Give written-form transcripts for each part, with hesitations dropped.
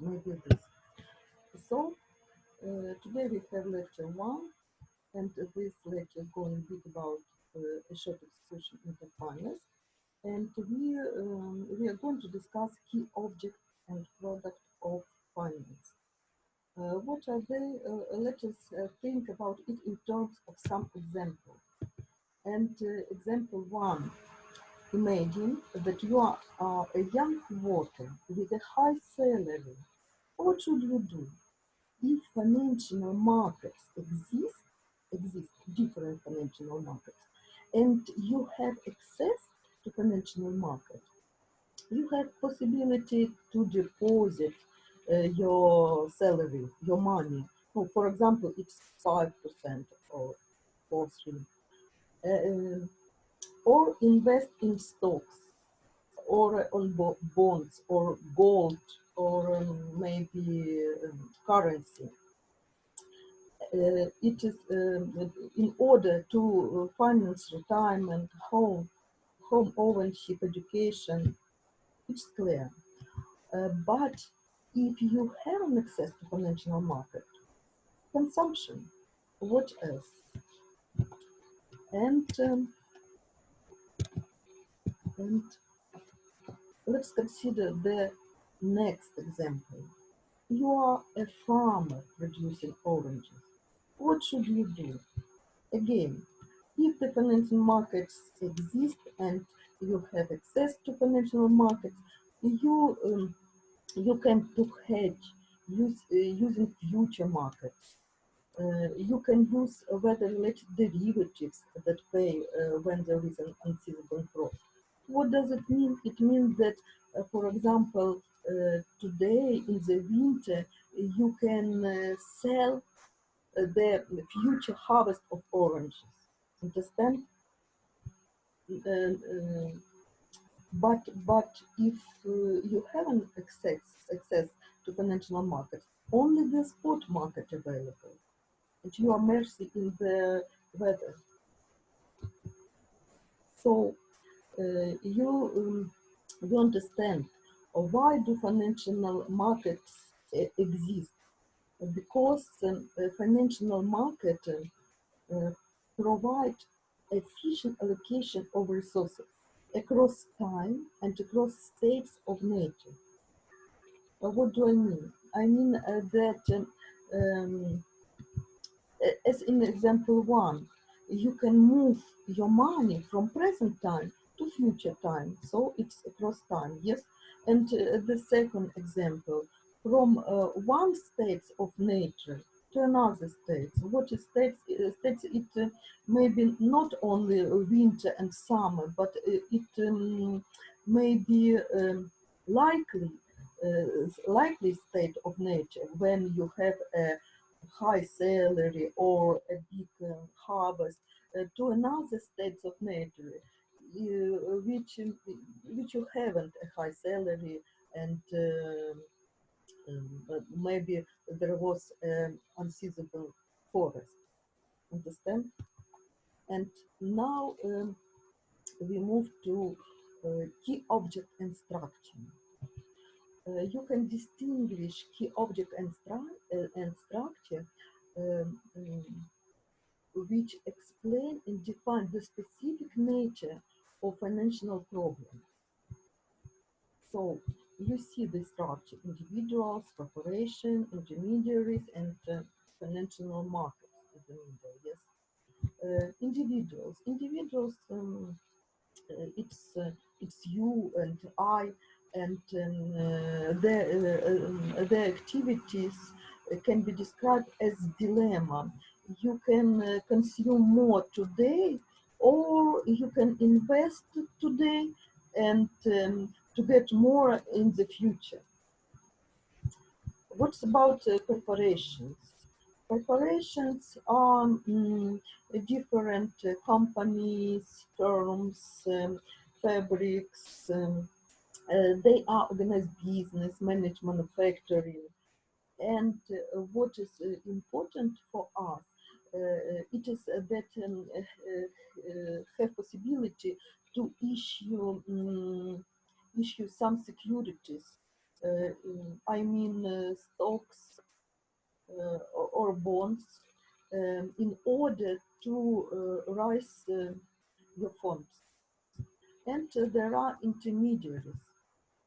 maybe this. So today we have lecture one, and this lecture going a bit about a short excursion into finance, and we are going to discuss key object and product of finance. What are they? Let us think about it in terms of some example. And example one, imagine that you are a young worker with a high salary. What should you do? If financial markets exist different financial markets, and you have access to financial market, you have possibility to deposit your salary, your money. So, for example, it's 5% or 3, uh, or invest in stocks, or on bonds, or gold, or maybe currency. It is in order to finance retirement, home ownership, education. It's clear. But if you have an access to financial market, consumption, what else? And and let's consider the next example. You are a farmer producing oranges. What should you do? Again, if the financial markets exist and you have access to financial markets, you you can to hedge using future markets. You can use weather-related derivatives that pay when there is an unseasonable crop. What does it mean? It means that, for example, today in the winter, you can sell the future harvest of oranges. Understand? Uh, but if you haven't access to financial markets, only the spot market available, and you are mercy in the weather. So you understand why do financial markets exist? Because financial market provide efficient allocation of resources across time and across states of nature. What do I mean? I mean that, as in example one, you can move your money from present time to future time, so it's across time, yes? And the second example, from one state of nature to another state. What is states? States, it may be not only winter and summer, but it may be likely state of nature when you have a high salary or a big harvest, to another states of nature, which you haven't a high salary, and maybe there was an unseasonable forest. Understand? And now we move to key object and structure. You can distinguish key object and structure which explain and define the specific nature of financial problem. So you see the structure: individuals, corporation, intermediaries, and financial markets in the middle. Yes, individuals. It's you and I, and their activities can be described as dilemma. You can consume more today, or you can invest today and to get more in the future. What's about corporations? Corporations are different companies, firms, fabrics. They are organized business, manage manufacturing. And what is important for us, it is that have possibility to issue some securities I mean stocks or bonds, in order to raise your funds. And there are intermediaries.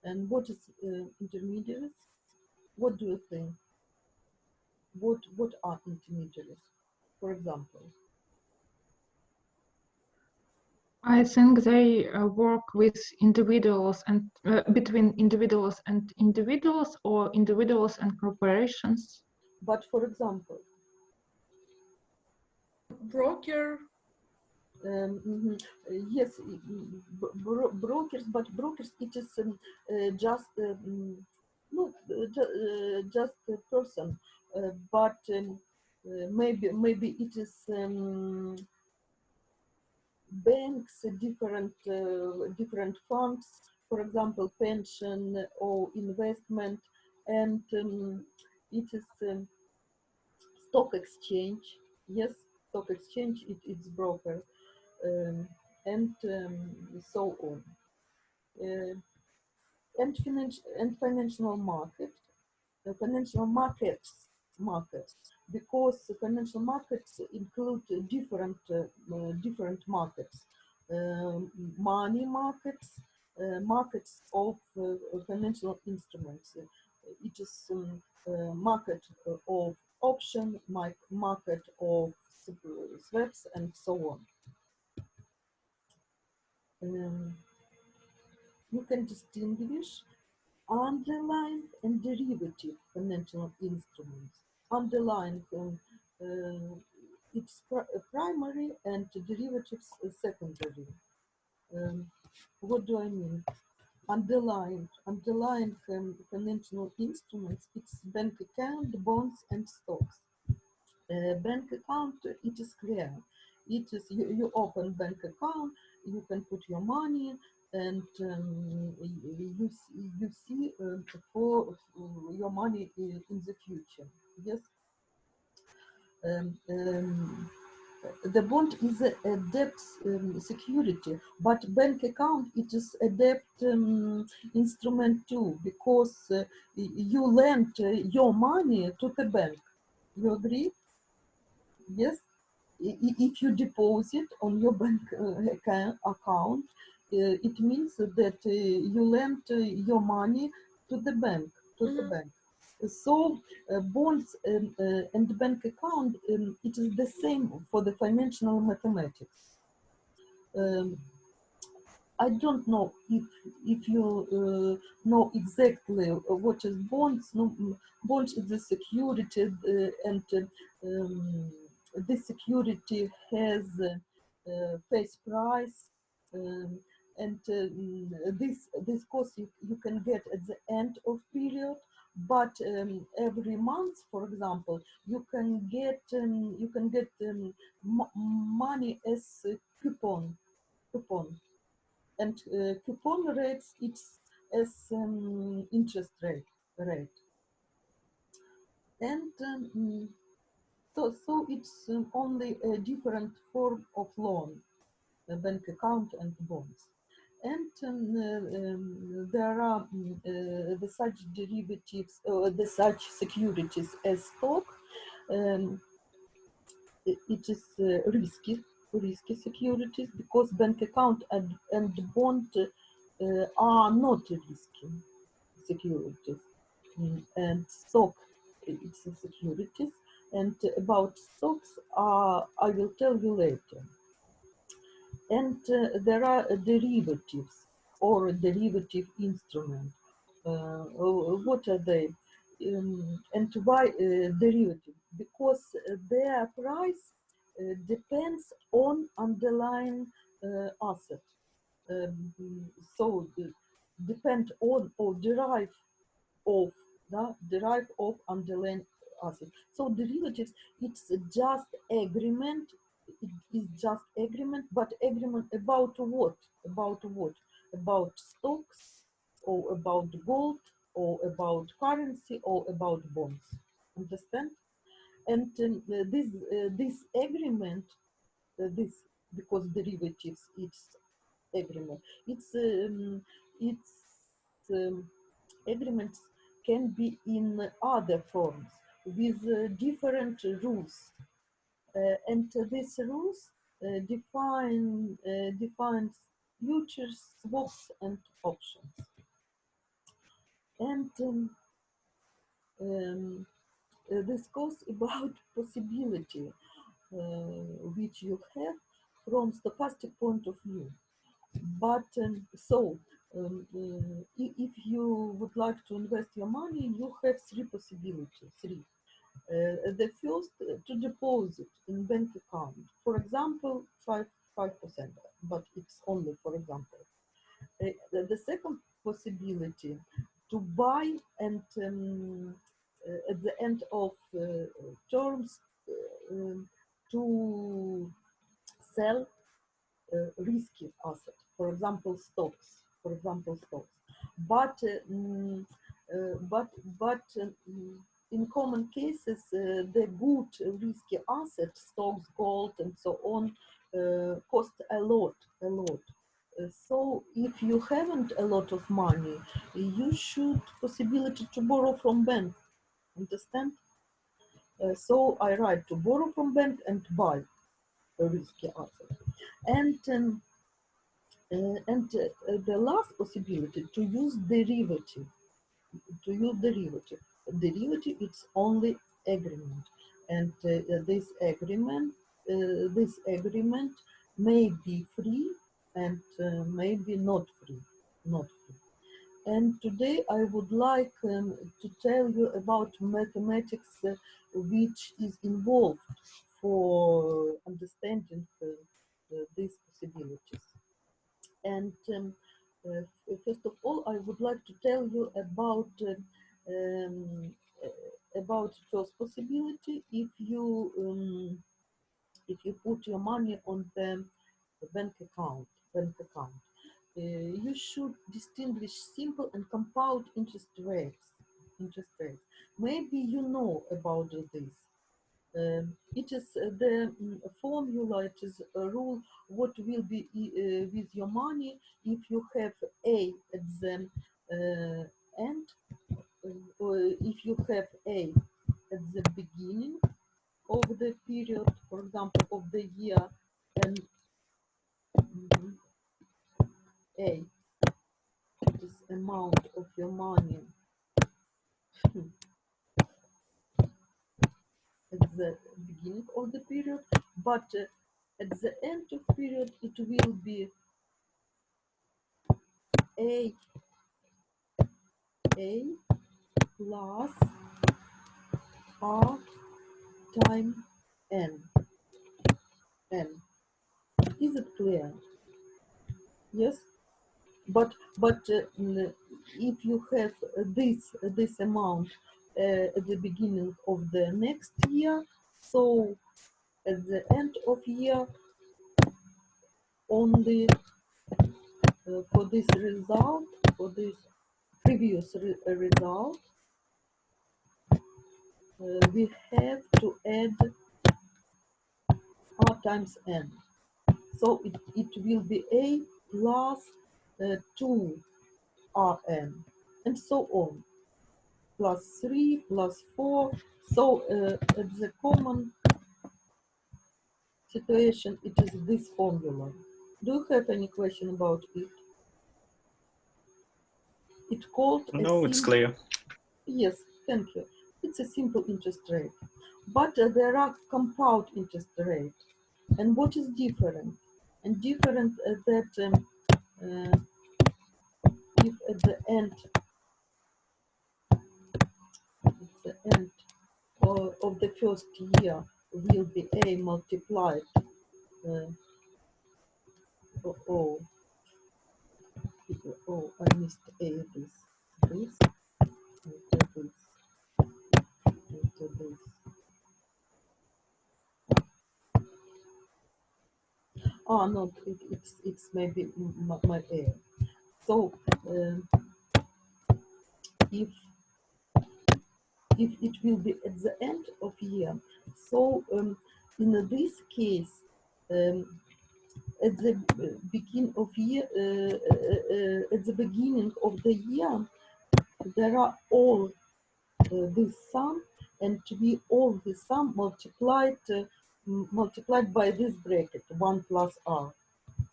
And what is intermediaries? What do you think? What are intermediaries? For example, I think they work with individuals and between individuals and individuals, or individuals and corporations. but for example, Broker. Yes, brokers, but brokers, it is just no, just a person, but maybe it is banks, different funds, for example, pension or investment, and it is stock exchange. Yes, stock exchange. It's broker, um, and so on. Uh, and financial market, financial markets, because the financial markets include different markets, money markets, markets of financial instruments. It is market of option, market of swaps, and so on. You can distinguish underlying and derivative financial instruments. Underlying, it's primary, and derivatives secondary. What do I mean? Underlying financial instruments, it's bank account, bonds, and stocks. Bank account, it is clear. It is you open bank account, you can put your money, and you see for your money in the future. Yes. Um, um, the bond is a debt security, but bank account, it is a debt instrument too, because you lend your money to the bank. You agree? Yes. If you deposit on your bank account, it means that you lend your money to the bank, So bonds and bank account, it is the same for the financial mathematics. Um, I don't know if you know exactly what is bonds. No, bonds is the security, and this security has face price, um, and this cost you can get at the end of period. But every month, for example, you can get money as a coupon, and coupon rates, it's as interest rate, and so it's only a different form of loan, a bank account and bonds. And there are the such derivatives, the such securities as stock. um, it is risky securities, because bank account and bond are not risky securities. And stock, it's securities. And about stocks, I will tell you later. And there are derivatives, or derivative instrument. What are they? And why derivative? Because their price depends on underlying asset. Um, so depend on or of derive of underlying asset. So derivatives, it's just agreement. It is just agreement, but agreement about what? About what? About stocks, or about gold, or about currency, or about bonds. Understand? And this agreement, this, because derivatives, it's agreement. It's um, agreements can be in other forms with different rules, and these rules defines futures, swaps, and options. And this goes about possibility which you have from stochastic point of view. But if you would like to invest your money, you have three possibilities. Three. The first, to deposit in bank account, for example, 5%, but it's only for example. The second possibility, to buy and at the end of terms to sell risky asset, for example, stocks. But in common cases, the good risky assets, stocks, gold, and so on, cost a lot. So if you haven't a lot of money, you should possibility to borrow from bank. Understand? So I write to borrow from bank and buy a risky asset. And the last possibility, to use derivative. Derivative, it's only agreement, and this agreement may be free and maybe not free. And today I would like to tell you about mathematics which is involved for understanding these possibilities. And first of all, I would like to tell you um, about first possibility. If you put your money on the bank account, you should distinguish simple and compound interest rates. Maybe you know about this. It is the formula, it is a rule what will be with your money if you have A at the end, or if you have A at the beginning of the period, for example, of the year, and A, it is amount of your money at the beginning of the period, but at the end of period it will be A plus R time N. Is it clear? Yes? But if you have this amount at the beginning of the next year, so at the end of year, only for this result, for this previous result, we have to add R times N. So it will be A plus 2 Rn, and so on, plus 3, plus 4. So the common situation, it is this formula. Do you have any question about it? It's called a No, it's clear. Yes, thank you. It's a simple interest rate. But there are compound interest rate. And what is different? And different that if at the end of the first year will be A multiplied oh, I missed A this into this. Oh no, it's maybe my A. So if it will be at the end of year, so in this case, at the beginning of year, at the beginning of the year, there are all this sum, and to be all this sum multiplied by this bracket 1 plus r.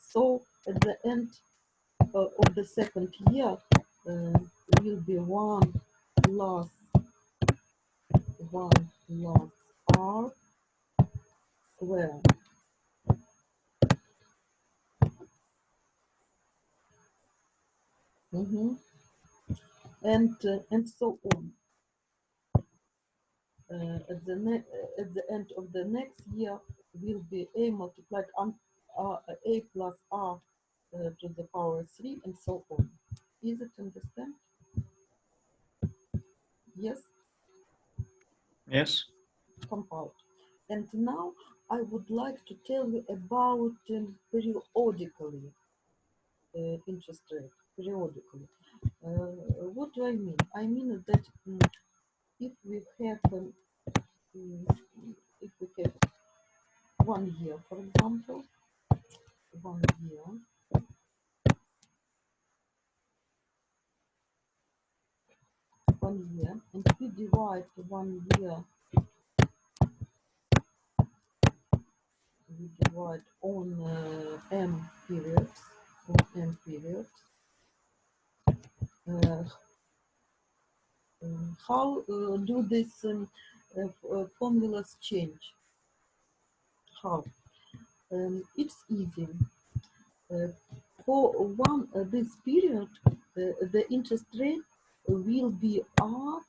So at the end of the second year will be 1 plus r square. And so on. At the end of the next year will be a multiplied a plus r to the power 3 and so on. Is it understand? Yes? Yes. Compound. And now I would like to tell you about periodically interest rate, periodically. What do I mean? I mean that if we have if we have 1 year, for example, 1 year, and we divide 1 year, we divide on m periods, how do these formulas change? How? It's easy. For this period, the interest rate will be r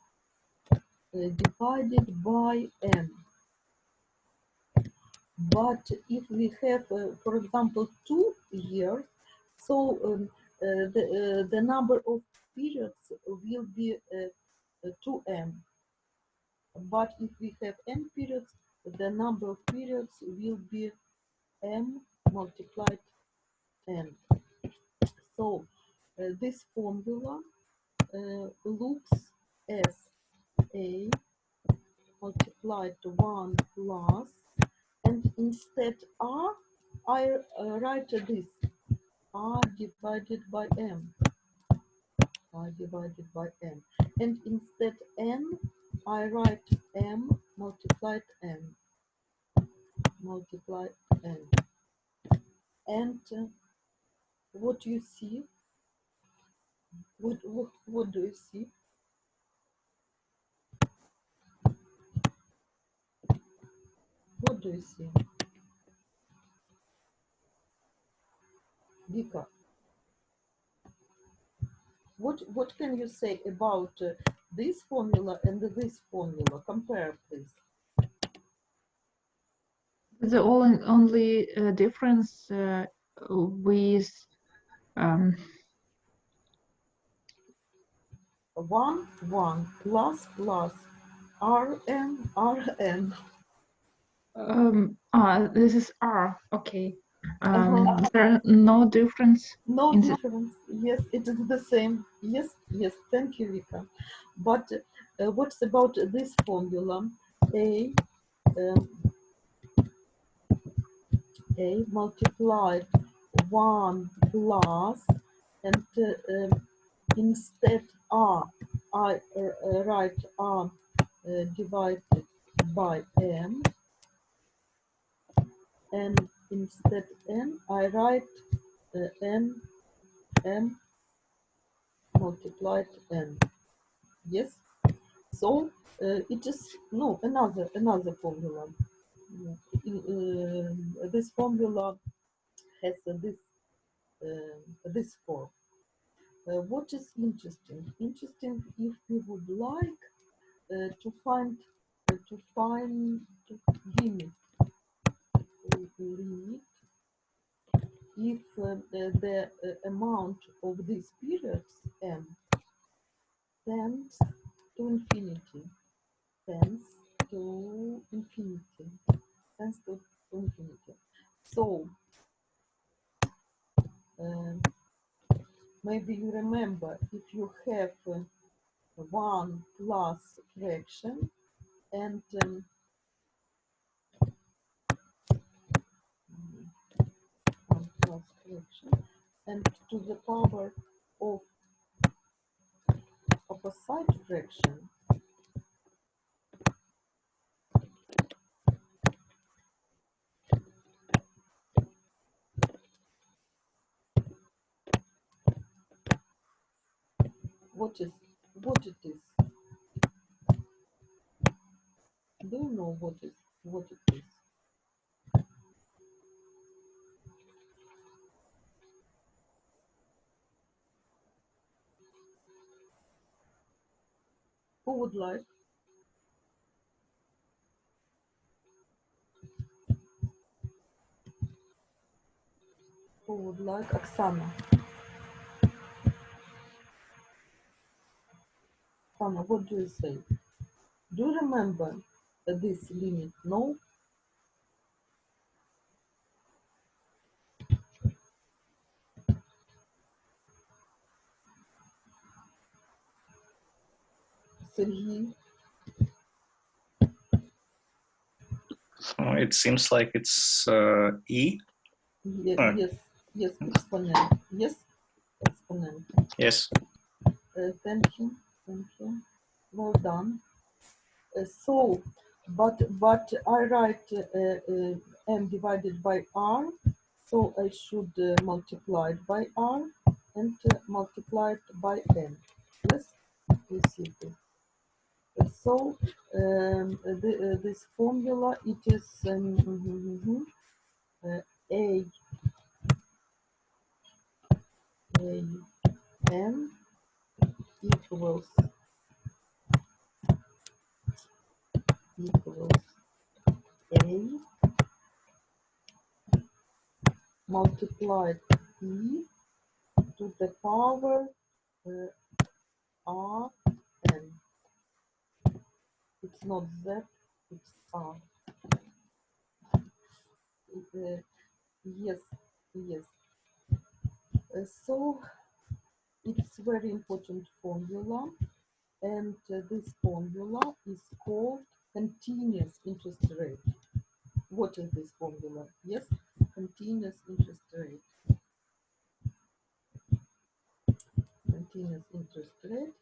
divided by m. But if we have, for example, 2 years, so the number of periods will be 2m. But if we have n periods, the number of periods will be m multiplied n. So this formula looks as a multiplied to 1 plus, and instead r, I write this r divided by m, and instead n, I write m multiplied n, and what you see, what do you see? What do you see? Vika, what can you say about this formula and this formula? Compare, please. The only difference with 1 plus rn. This is R. Okay. Uh-huh. There are no difference. No difference. Yes, it is the same. Yes. Thank you, Vika. But what's about this formula? A multiplied 1 plus, and instead r, I write r divided by m, and instead n, I write m multiplied n. Yes. So it is another formula. This formula has this form. What is interesting? Interesting if we would like to find limit if the amount of these periods m tends to infinity, tends to infinity, So maybe you remember, if you have 1 plus fraction and 1 plus fraction, and to the power of opposite direction. What it is? Do you know what it is? Who would like? Who would like? Oksana. Oksana, what do you say? Do you remember this limit? No? Sergey? So it seems like it's E. Yes, exponent. Yes, exponent. Yes. Thank you. Well done. So, but I write m divided by r, so I should multiply it by r and multiply it by n. Yes, you see this. So this formula, it is a n equals a multiplied e to the power r n. It's not z, it's r. Yes, yes. So it's very important formula, and this formula is called continuous interest rate. What is this formula? Yes, continuous interest rate. Continuous interest rate.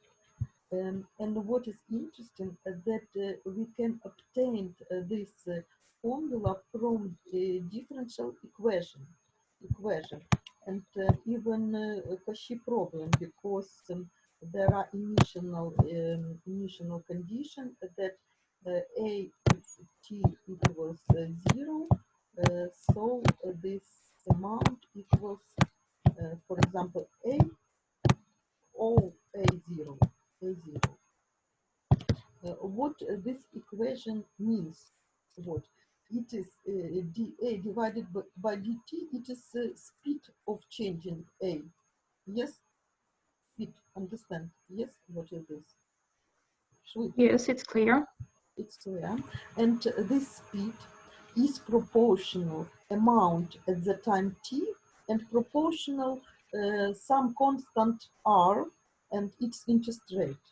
And what is interesting is that we can obtain this formula from differential equation, and even Cauchy problem, because there are initial condition that a if t equals 0, so this amount equals, for example, a0. What this equation means? What it is dA divided by dt. It is speed of changing a. Yes, speed. Understand? Yes. What is this? Yes, it's clear. It's clear. And this speed is proportional amount at the time t and proportional some constant r and its interest rate.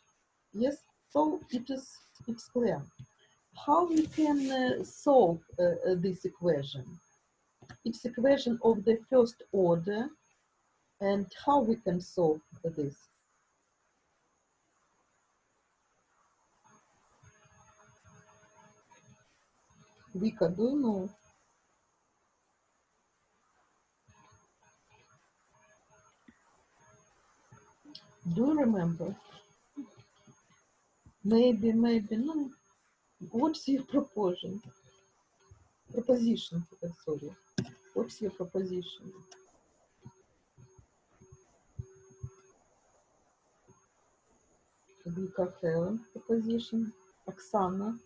Yes. So it's clear. How we can solve this equation? It's equation of the first order, and how we can solve this? Vika, do you know? Do you remember? Maybe no. What's your proposition? Sorry. What's your proposition? Vika, Helen, proposition. Oksana.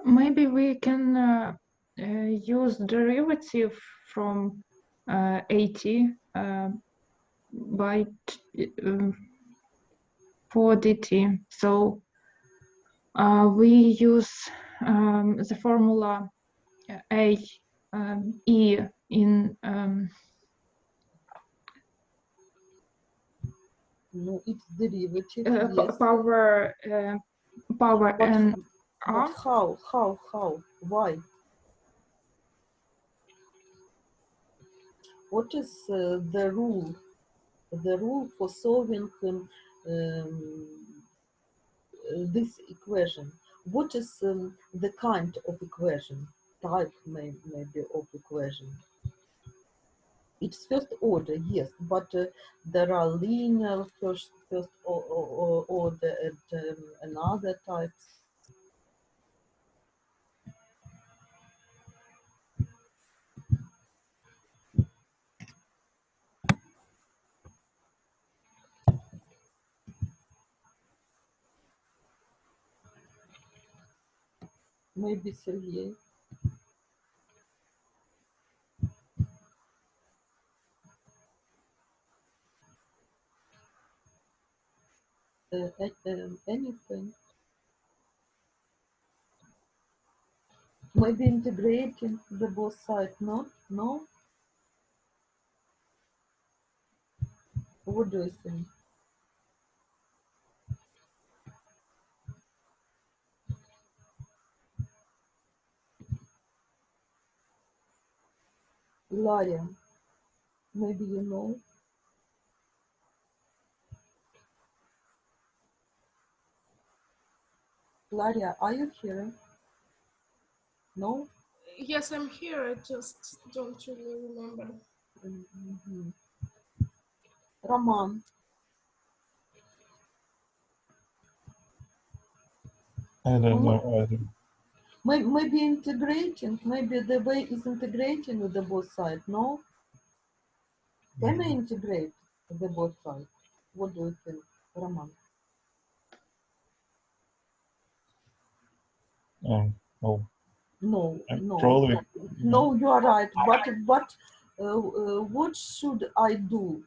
Maybe we can use derivative from 80 by for dt. So we use the formula a e in No, it's derivative. Yes. power But n r. how? Why? What is the rule? the rule for solving this equation. What is the kind of equation, type maybe of equation? It's first order, yes, but there are linear first order and another types. Maybe Sergey. Anything. Maybe integrating the both sides, not? No? What do you think? Ilaria, maybe you know? Ilaria, are you here? No? Yes, I'm here. I just don't really remember. Mm-hmm. Roman. I don't know either. Maybe integrating, maybe the way is integrating with the both sides, no? Can I integrate the both sides? What do you think, Roman? No. No, no, Probably. no, you are right. But what should I do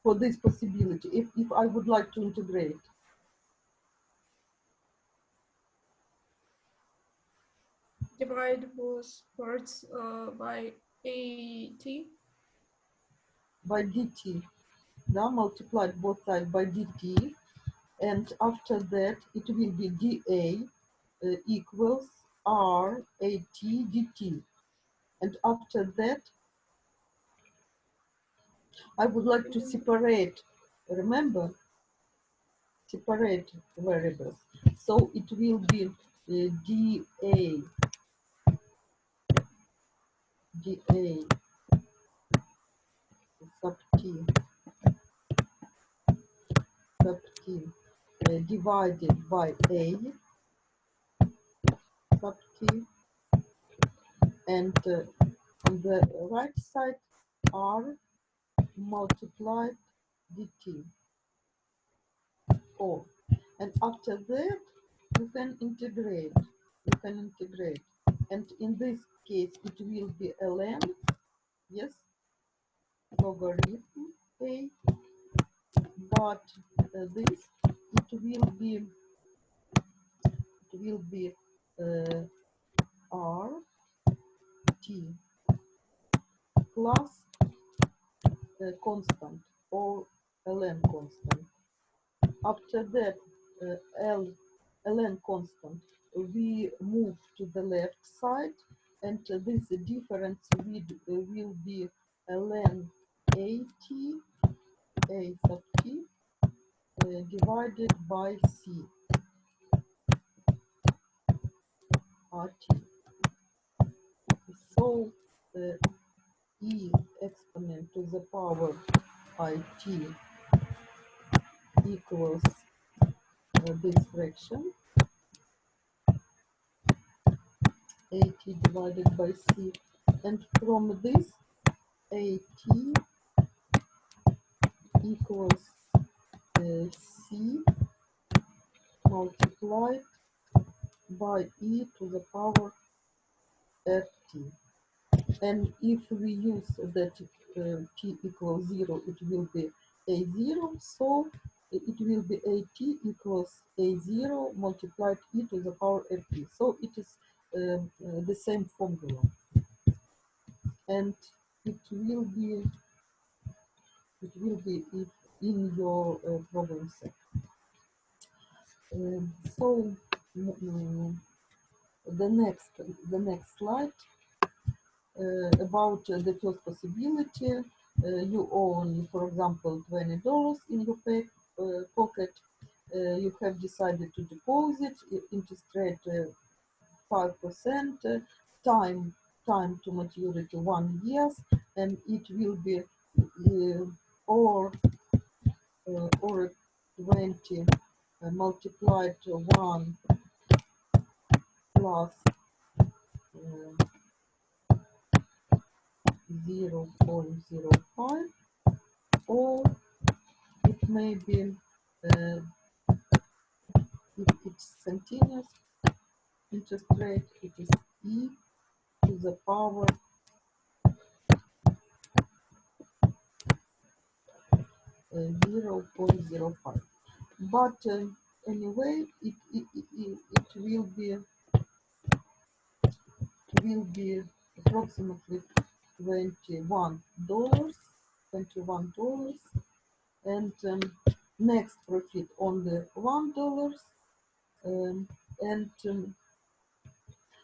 for this possibility if I would like to integrate? Divide both parts by AT. By dt. Now multiply both sides by dt, and after that it will be dA equals R AT dt. And after that, I would like to separate, remember, separate variables. So it will be dA sub t divided by A sub t, and on the right side R multiplied dt. Oh, and after that you can integrate. And in this case it will be ln, yes, logarithm A, but this it will be R t plus constant or ln constant. After that, ln constant, we move to the left side, and this difference will be ln a sub t divided by c rt. So e exponent to the power it equals this fraction at divided by c, and from this at equals c multiplied by e to the power ft. And if we use that t equals 0, it will be a0, so it will be at equals a0 multiplied e to the power ft. So it is the same formula, and it will be if in your problem set. So the next slide about the first possibility, you own, for example, $20 in your pocket. You have decided to deposit, interest rate 5%, time to maturity 1 year, and it will be or 20 multiplied to 1 plus 0.05, or it may be if it's continuous interest rate, it is e to the power 0.05. But anyway, it will be approximately $21, and next profit on the $1, um,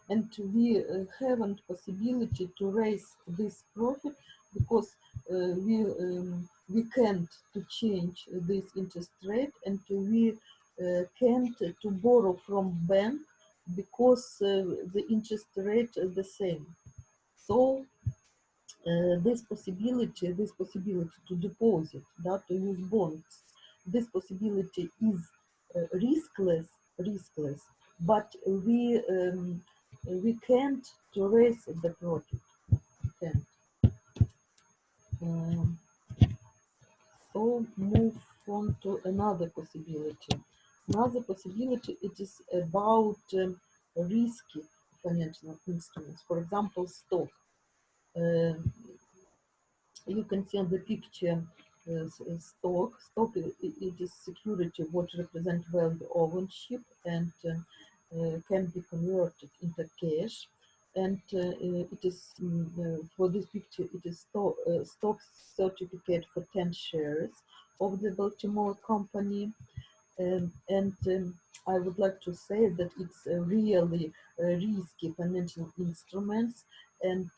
and we haven't possibility to raise this profit because we can't to change this interest rate, and we can't to borrow from bank because the interest rate is the same. So this possibility to deposit, to use bonds, this possibility is riskless, but we can't to raise the profit. Can't. Um, so move on to another possibility. Another possibility, it is about risky financial instruments. For example, stock. Um, you can see on the picture stock. It is security what represent value of ownership and can be converted into cash. And it is for this picture, it is stock certificate for 10 shares of the Baltimore company. And I would like to say that it's really risky financial instruments, and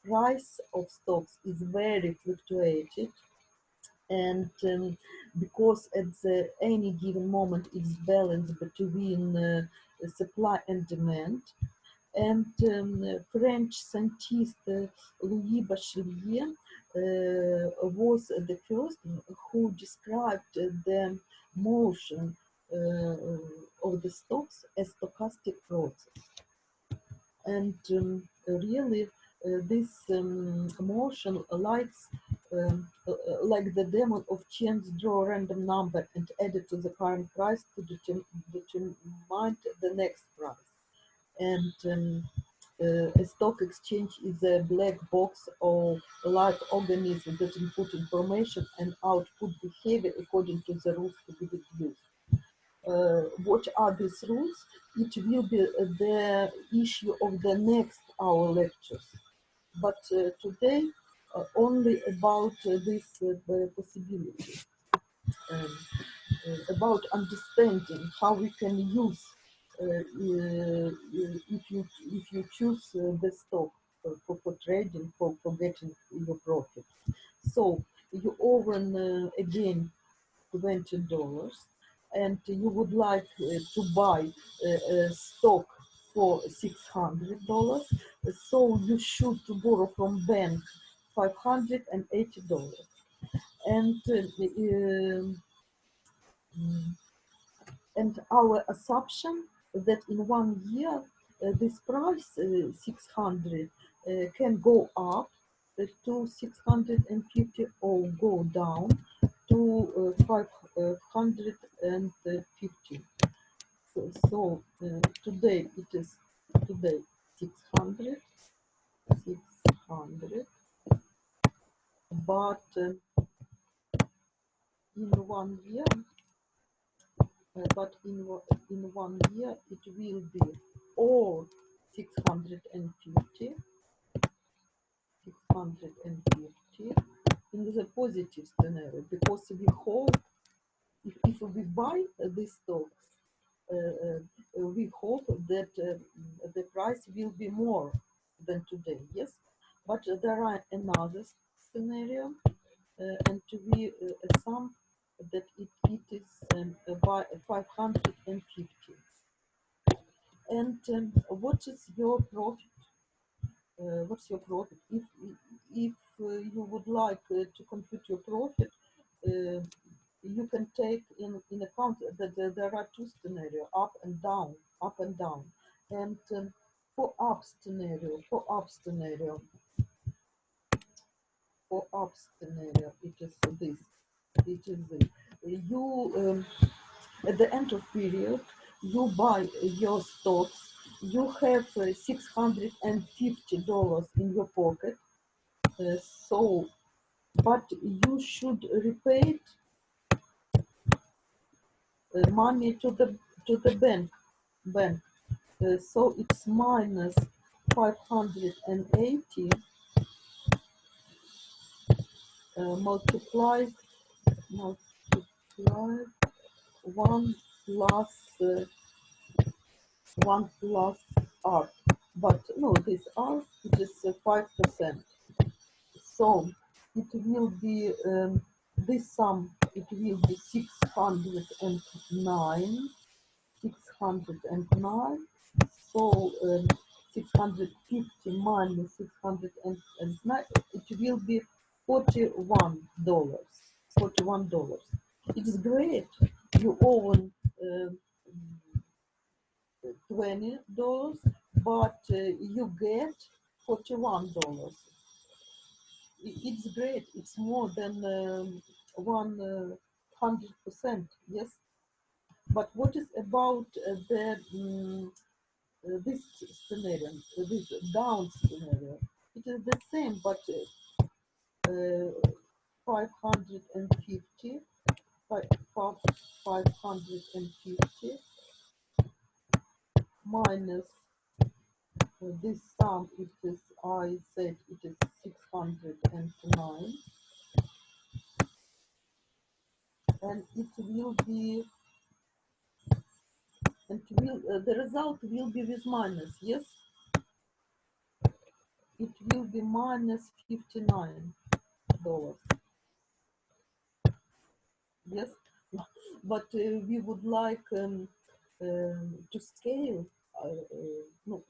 price of stocks is very fluctuated, and because at any given moment it's balanced between supply and demand. And French scientist Louis Bachelier was the first who described the motion of the stocks as stochastic process. And really, this motion likes like the demon of chance, draw a random number and add it to the current price to determine the next price. And a stock exchange is a black box of live organism that input information and output behavior according to the rules to be deduced. What are these rules? It will be the issue of the next hour lectures. But today, only about this possibility, about understanding how we can use if you choose the stock for trading, for getting your profit. So you own again $20, and you would like to buy a stock for $600, so you should borrow from bank $580. And our assumption that in 1 year this price 600 can go up to 650 or go down to 550. So today it is 600, but in 1 year. But in 1 year it will be all 650 in the positive scenario, because we hope if we buy these stocks, we hope that the price will be more than today, yes? But there are another scenario, and we assume that it is by 550. And what is your profit? What's your profit? If you would like to compute your profit, you can take in account that there are two scenarios, up and down, up and down. And for up scenario, it is this. It is this. You at the end of period, you buy your stocks. You have $650 in your pocket. So, but you should repay money to the bank. So it's minus 580 multiplied 1 plus 1 plus R. But no, this R, it is 5%. So it will be this sum, it will be 609. So 650 minus 609, it will be $41. $41. It is great. You own $20, but you get $41. It's great. It's more than 100%. Yes. But what is about this scenario, this down scenario? It is the same, but 550, 550 minus this sum, it is, I said it is 609, and it will be, and the result will be with minus, yes? It will be minus $59. Yes, but we would like to scale no,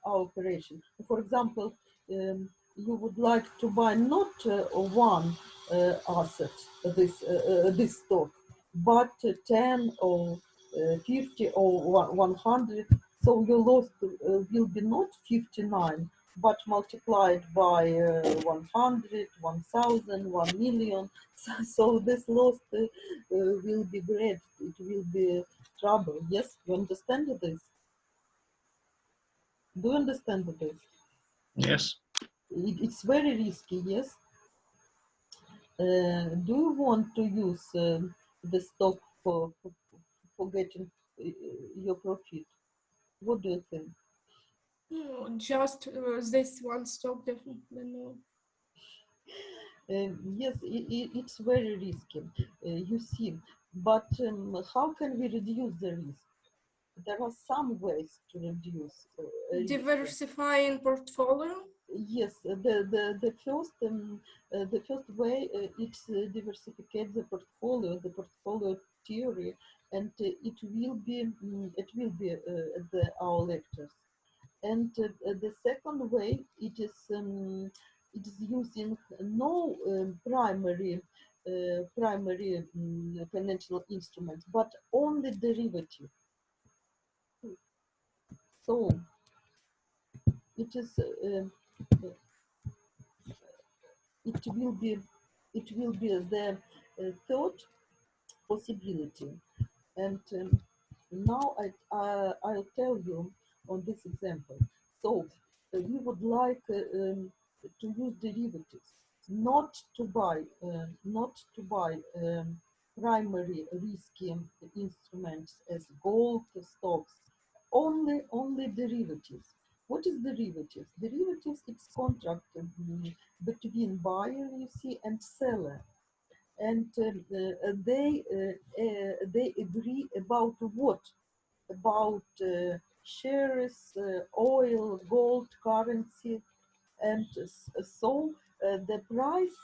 our operation. For example, you would like to buy not one asset, this stock, but 10 or 50 or 100. So your loss will be not 59, but multiplied by 100, 1,000, 1 million. So this loss will be great. It will be trouble. Yes, you understand this? Do you understand this? Yes. It's very risky. Yes. Do you want to use the stock for getting your profit? What do you think? No, just this one stock, definitely no. Yes, it's very risky, you see. But how can we reduce the risk? There are some ways to reduce risk. Diversifying portfolio? Yes, the first way is diversify the portfolio theory, and it will be our lectures. And the second way, it is using no primary financial instruments, but only derivative. So it is it will be the third possibility. And now I'll tell you on this example. So we would like to use derivatives, not to buy primary risky instruments as gold, stocks, only derivatives. What is derivatives? Derivatives, it's contract between buyer, you see, and seller, and they agree about what? About shares, oil, gold, currency, and so the price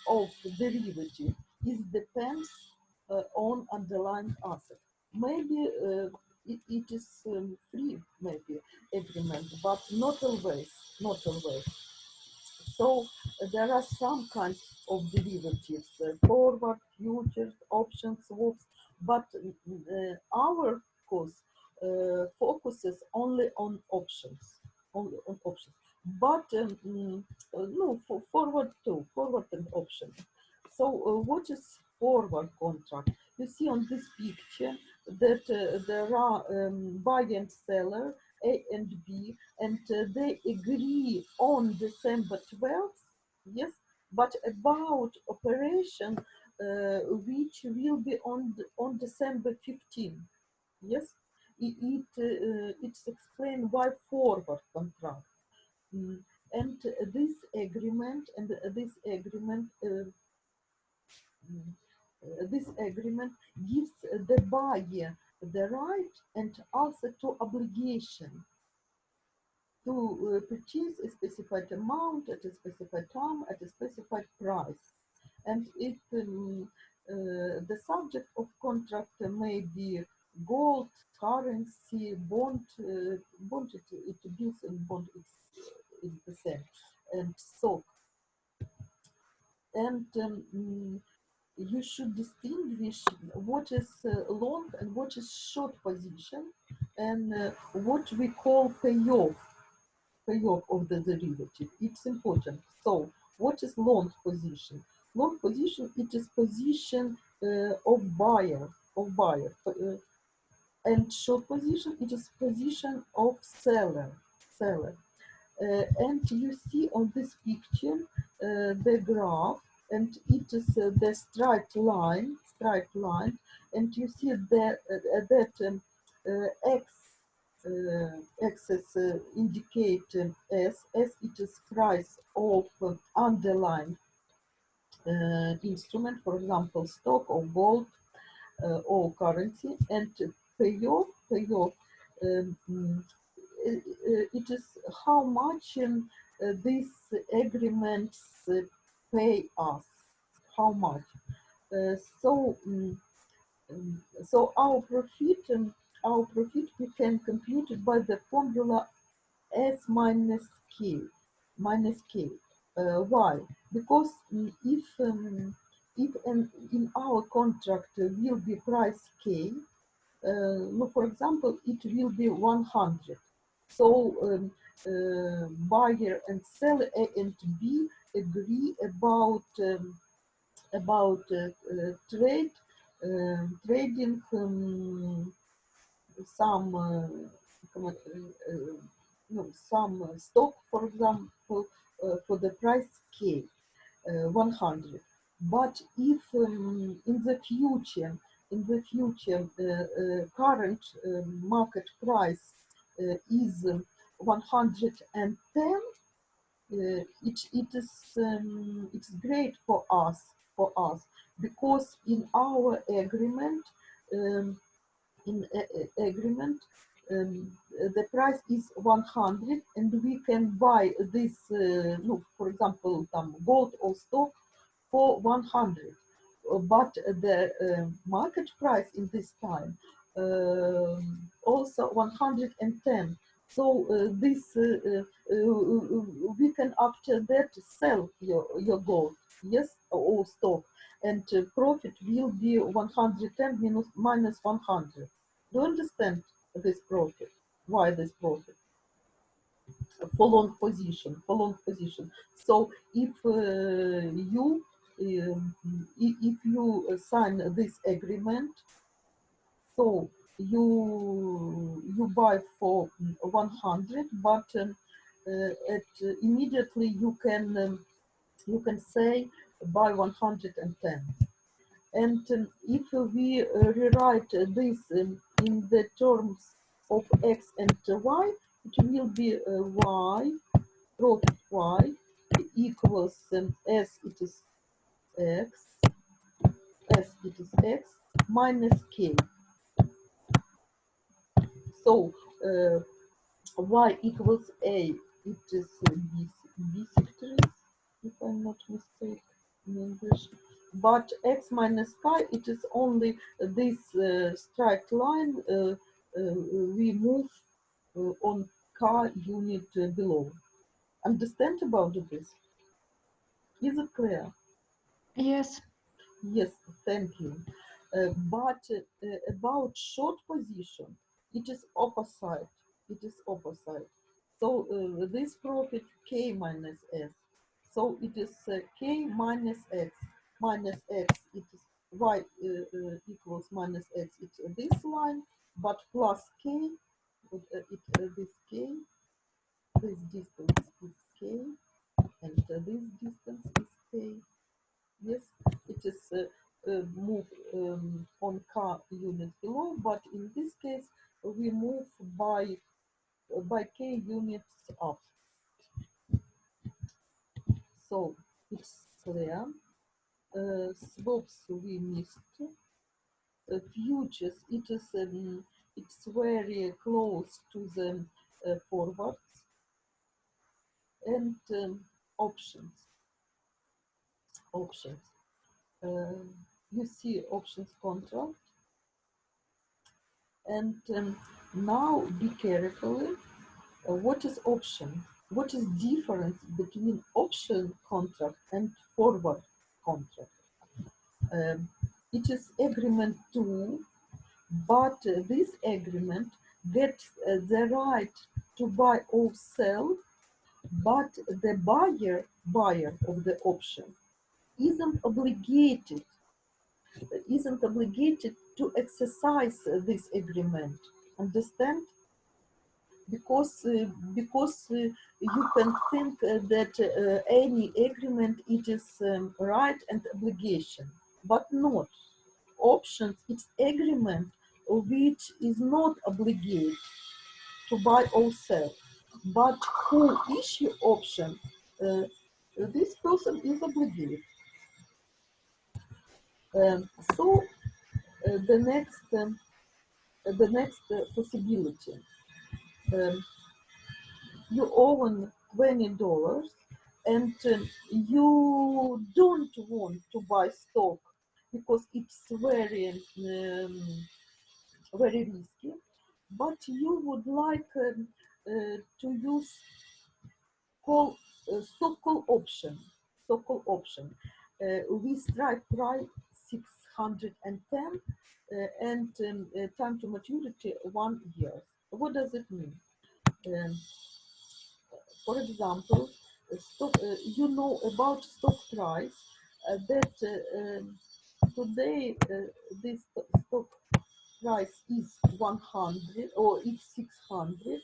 of derivative is depends on underlying asset. Maybe it is free, maybe agreement, but not always, not always. So there are some kinds of derivatives, forward, futures, options, swaps, but our course focuses only on options, only on options. But no, for forward too, forward and options. So what is forward contract? You see on this picture that there are buyer and seller, A and B, and they agree on December 12th, yes, but about operation which will be on December 15th, yes. It's explained why forward contract. And this agreement this agreement gives the buyer the right and also to obligation to purchase a specified amount at a specified time at a specified price. And it the subject of contract may be gold, currency, bond, it bills and bond is the same, and stock. And you should distinguish what is long and what is short position, and what we call payoff of the derivative. It's important. So what is long position? Long position, it is position of buyer, and short position, it is position of seller. And you see on this picture the graph, and it is the straight line, and you see that x axis indicate S it is price of underlying instrument, for example, stock or gold or currency, and payoff, it is how much these agreements pay us, how much. So our profit we can compute it by the formula S minus K, Why? Because if in our contract will be price K, for example, it will be 100. So buyer and seller A and B agree about trading some some stock, for example, for the price K, 100. But if in the future current market price is 110, it's great for us because in our agreement the price is 100, and we can buy this for example gold or stock for 100, but the market price in this time also 110. So this we can after that sell your gold, yes, or stock, and profit will be 110 minus 100. Do you understand this profit? Why this profit? For long position. So if you sign this agreement, so you buy for 100, but immediately you can say buy 110. And if we rewrite this in the terms of x and y, it will be y, profit y equals s it is x minus k. So y equals a, it is bisectors, if I'm not mistaken in English. But x minus chi, it is only this straight line we move on chi unit below. Understand about this? Is it clear? Yes. Yes, thank you. But about short position, it is opposite. It is opposite. So this profit k minus s. So it is k minus x. Minus x, it is y equals minus x. It's this line, but plus k, this k, this distance is k, and this distance is k. Yes, it is move on car units below, but in this case we move by k units up. So it's clear. Swaps we missed. Futures, it's very close to the forwards, and options. You see options contract. And now be careful. What is option? What is difference between option contract and forward contract? It is agreement too, but this agreement gets the right to buy or sell, but the buyer of the option isn't obligated to exercise this agreement. Understand? Because you can think that any agreement it is right and obligation, but not. Options, it's agreement which is not obligated to buy or sell, but who issue option, this person is obligated. So the next possibility. You own $20 and you don't want to buy stock because it's very risky, but you would like to use stock call option. We strike price 610 and time to maturity 1 year. What does it mean? For example, you know about stock price that today this stock price is 100 or it's 600,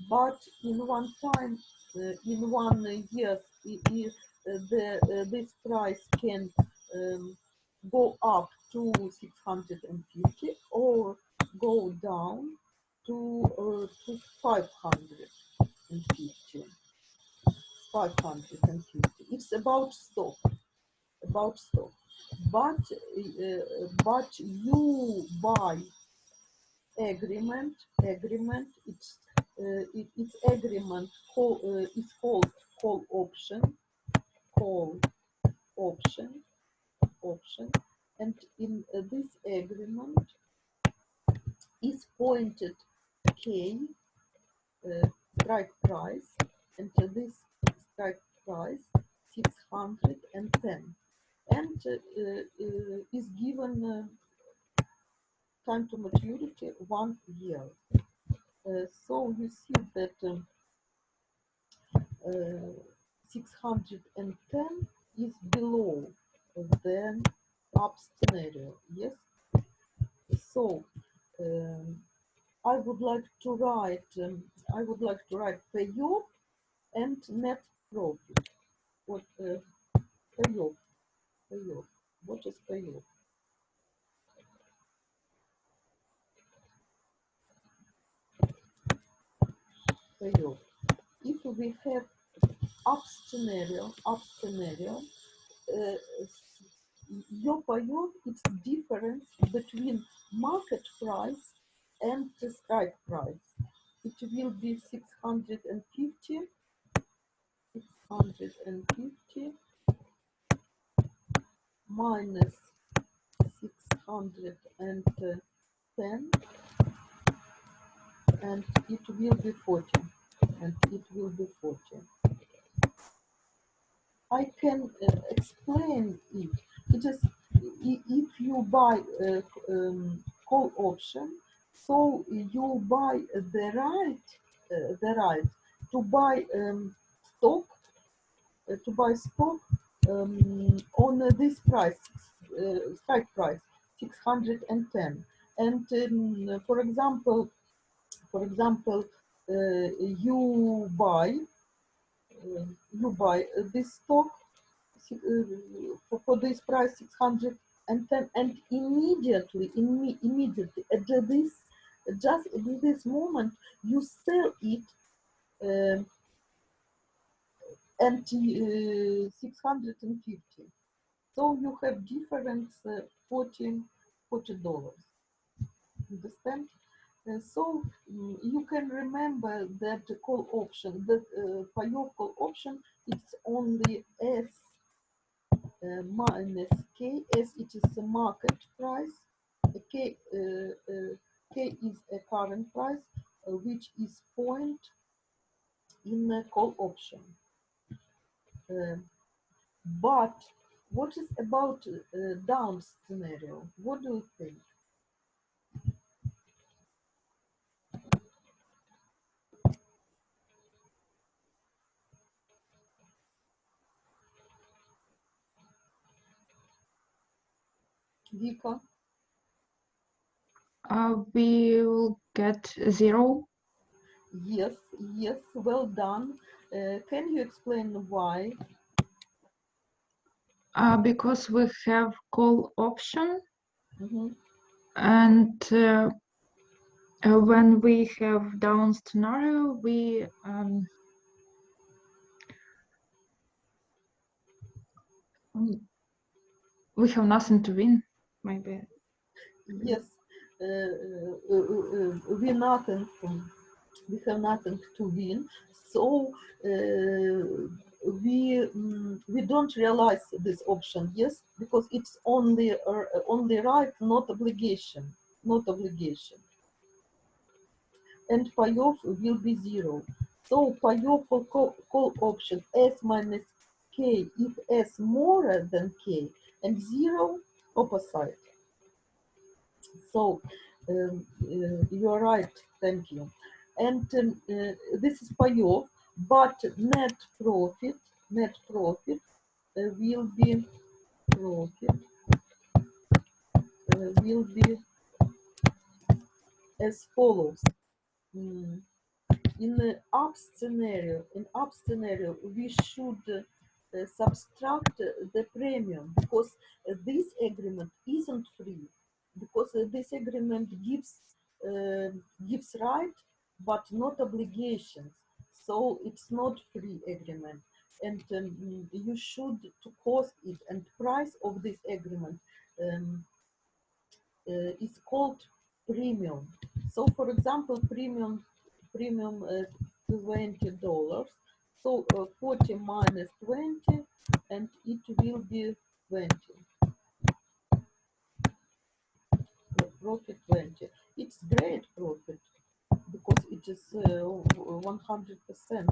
but in one time, in 1 year, this price can go up to 650 or go down to 550. 550. It's about stock, but you buy agreement. It's agreement. It's called call option. Call option. And in this agreement is pointed K strike price, and this strike price 610, and is given time to maturity 1 year. So you see that 610 is below the up scenario. Yes. So I would like to write payoff and net profit. What payoff? What is payoff? Payoff. If we have up scenario, your payoff is difference between market price and the strike price. it will be 650 minus 610, and it will be 40, and it will be 40. I can explain it. It is if you buy a call option, so you buy the right to buy stock on this price, strike price 610. And for example, you buy this stock for this price 610, and immediately at this just at this moment you sell it at 650. So you have difference $40. Understand? So you can remember that the call option, that payoff call option, it's only S minus K, as it is a market price. K is a current price, which is point in a call option. But what is about down scenario? What do you think? Vika? We will get 0 Yes, well done. Can you explain why? because we have call option, Mhm. and when we have down scenario, we have nothing to win, maybe. Yes, we nothing. We have nothing to win, so we don't realize this option. Yes, because it's only right, not obligation, and payoff will be 0. So payoff for call option S minus K if S more than K, and 0 opposite. So you are right, thank you. And this is payoff, but net profit will be as follows. In the up scenario, we should subtract the premium, because this agreement isn't free, because this agreement gives right but not obligations, so it's not free agreement, and you should to cost it, and price of this agreement is called premium. So for example, premium $20. So 40 minus 20, and it will be 20. Profit 20. It's great profit because it is 100%.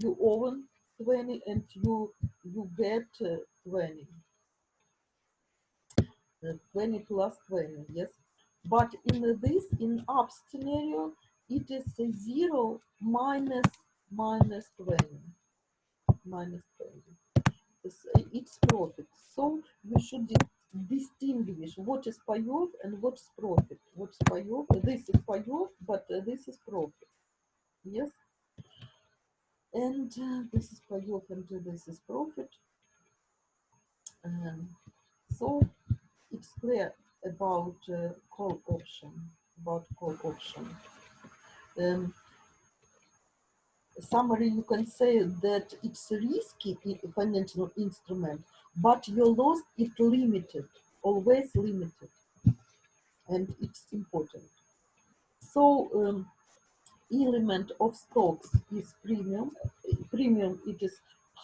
You own 20 and you get 20. 20 plus 20, yes. But in up scenario, it is 0 minus 20. It's profit. So you should distinguish what is payoff and what's profit. What's payoff? This is payoff, but this is profit. Yes. And this is payoff and this is profit. So it's clear about call option. Summary, you can say that it's a risky financial instrument, but your loss is limited, always limited, and it's important. So element of stocks is premium. Premium, it is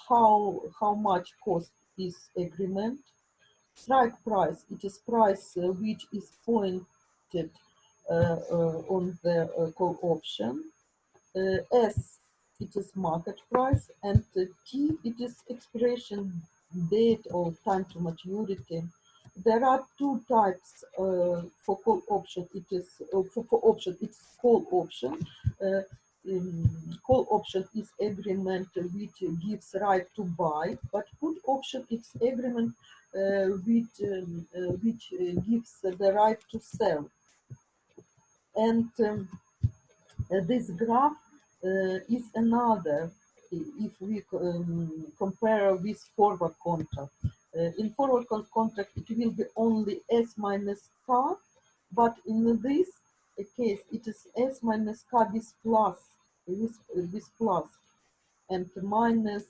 how much cost is agreement. Strike price, it is price which is pointed on the call option. S, it is market price, and T, it is expiration date or time to maturity. There are two types for call option. It is for option. It's call option. Uh, Call option is agreement which gives right to buy, but put option is agreement which gives the right to sell. And this graph is another if we compare with forward contract. In forward contract, it will be only S minus K, but in this case, it is S minus K with plus, with plus, and minus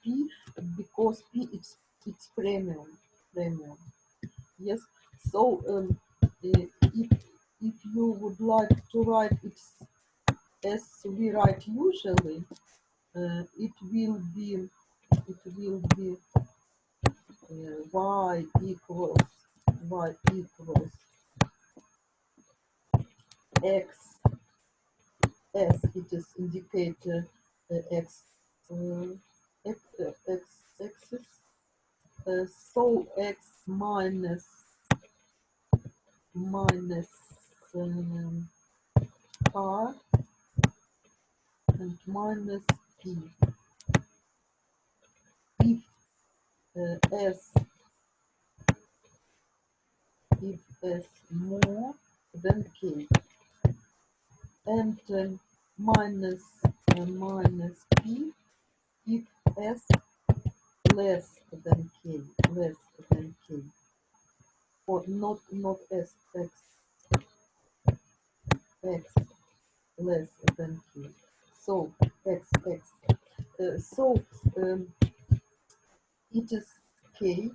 P, because P it's premium. Yes. So if you would like to write it as we write usually, it will be y equals x s. It is indicator x x axis. So x minus r and minus p. If s more than k, and minus p if s less than k, or not s, x less than k. So x. So it is k,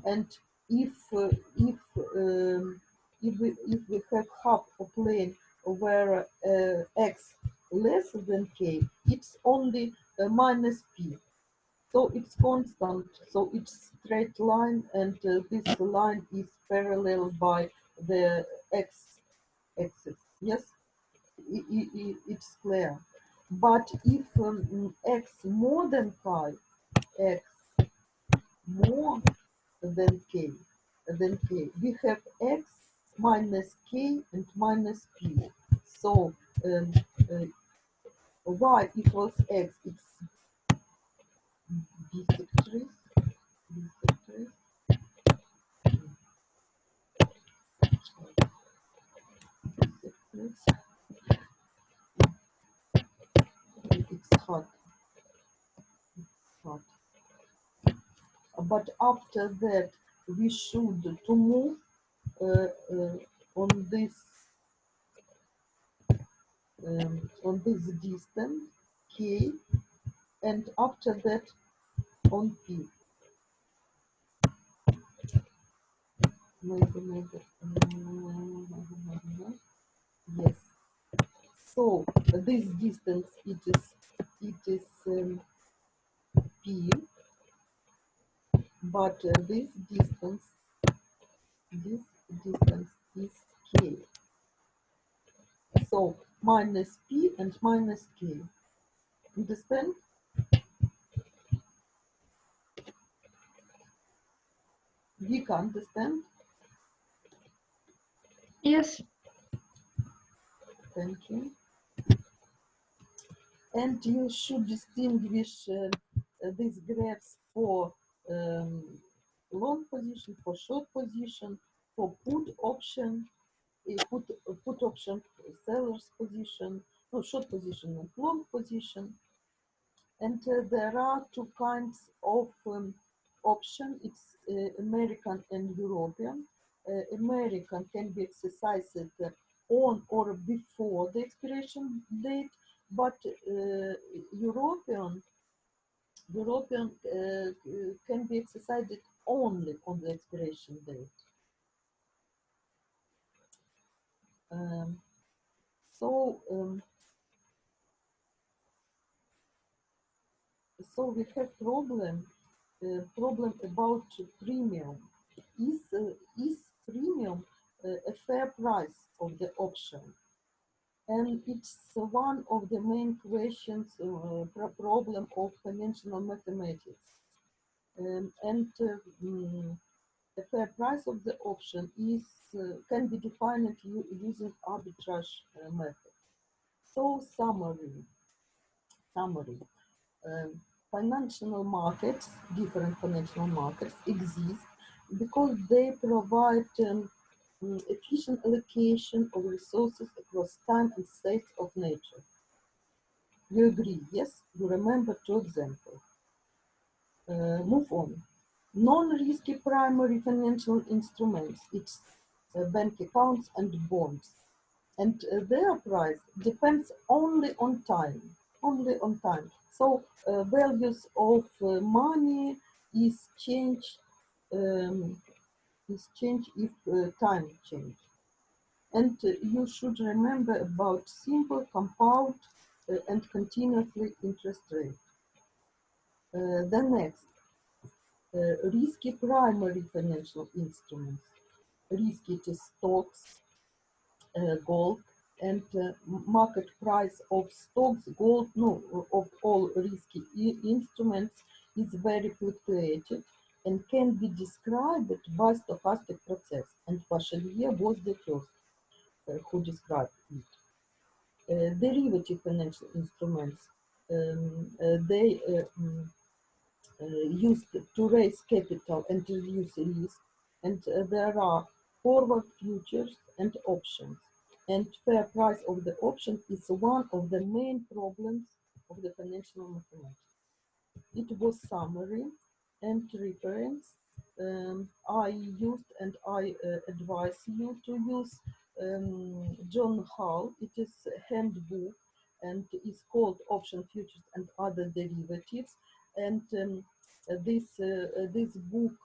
and if we have half a plane where x less than k, it's only minus p. So it's constant, so it's straight line, and this line is parallel by the x-axis. Yes, it's clear. But if x more than pi, x more than k, we have x minus k and minus p. So uh, y equals x, it's bisectors, it's hot. But after that, we should to move on this distance k, and after that on p. Yes. So this distance it is p, but this distance is k. So minus p and minus k. Understand? We can understand. Yes. Thank you. And you should distinguish these graphs for long position, for short position, for put option, put option, seller's position, no, short position and long position. And there are two kinds of option. It's American and European. American can be exercised on or before the expiration date, but European can be exercised only on the expiration date. Um, so so we have problem about premium. Is premium a fair price of the option? And it's one of the main questions, problem of financial mathematics. The fair price of the option is can be defined using arbitrage method. So summary. Um, Financial markets, different financial markets exist because they provide efficient allocation of resources across time and states of nature. You agree? Yes? You remember two examples. Move on. Non-risky primary financial instruments, it's bank accounts and bonds. And their price depends only on time, only on time. So values of money is changed if time change. And you should remember about simple compound and continuously interest rate. The next, risky primary financial instruments. Risky to stocks, gold, and market price of stocks, gold, no, of all risky instruments is very fluctuated and can be described by stochastic process. And Bachelier was the first who described it. Derivative financial instruments, they used to raise capital and reduce risk, and there are forward futures and options. And fair price of the option is one of the main problems of the financial mathematics. It was summary and reference. I used and I advise you to use John Hull. It is a handbook and is called Option Futures and Other Derivatives. And this book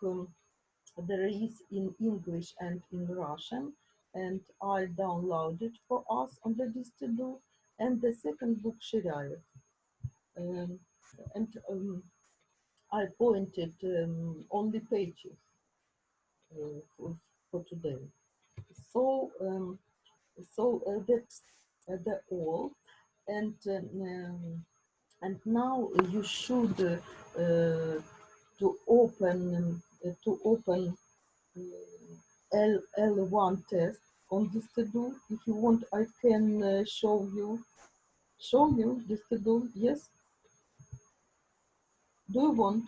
there is in English and in Russian, and I downloaded for us on the Distudo. And the second book, Shiraya. And I pointed only pages for today. So that's the all, and now you should to open L1 test on this to do. If you want, I can show you this to do. Yes. Do you want?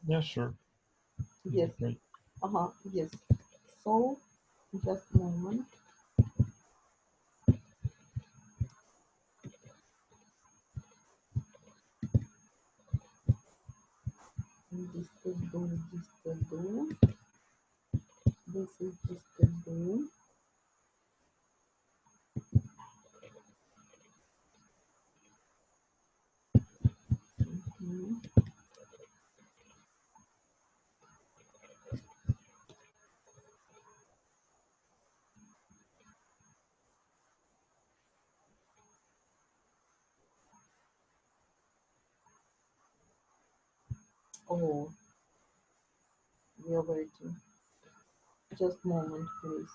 Yeah, sure. Yes. Great. Yes. So, just a moment. This to do. This is this to do. Mhm. Oh, we are waiting. Just a moment, please.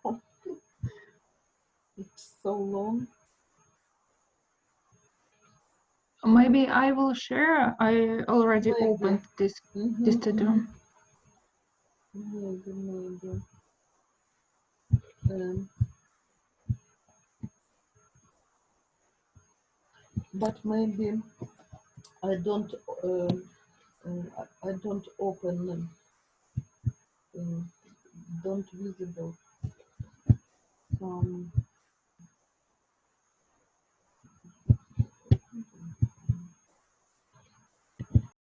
Oh, it's so long. Maybe I will share. I already Maybe. opened this to do. Maybe. But maybe I don't. I don't open. Don't visible.